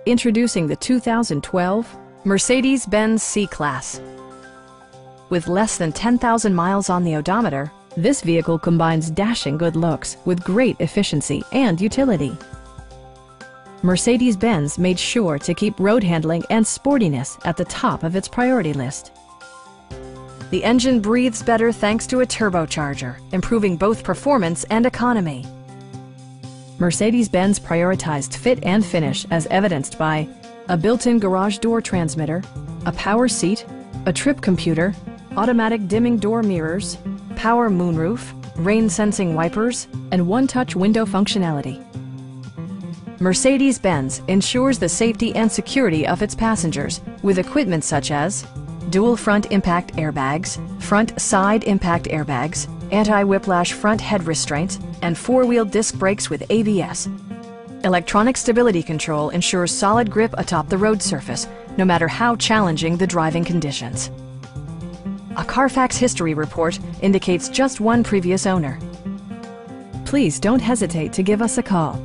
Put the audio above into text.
Introducing the 2012 Mercedes-Benz C-Class. With less than 10,000 miles on the odometer, this vehicle combines dashing good looks with great efficiency and utility. Mercedes-Benz made sure to keep road handling and sportiness at the top of its priority list. The engine breathes better thanks to a turbocharger, improving both performance and economy. Mercedes-Benz prioritized fit and finish as evidenced by a built-in garage door transmitter, a power seat, a trip computer, automatic dimming door mirrors, power moonroof, rain-sensing wipers, and one-touch window functionality. Mercedes-Benz ensures the safety and security of its passengers with equipment such as dual front impact airbags, front side impact airbags, anti-whiplash front head restraints, and four-wheel disc brakes with ABS. Electronic stability control ensures solid grip atop the road surface, no matter how challenging the driving conditions. A Carfax history report indicates just one previous owner. Please don't hesitate to give us a call.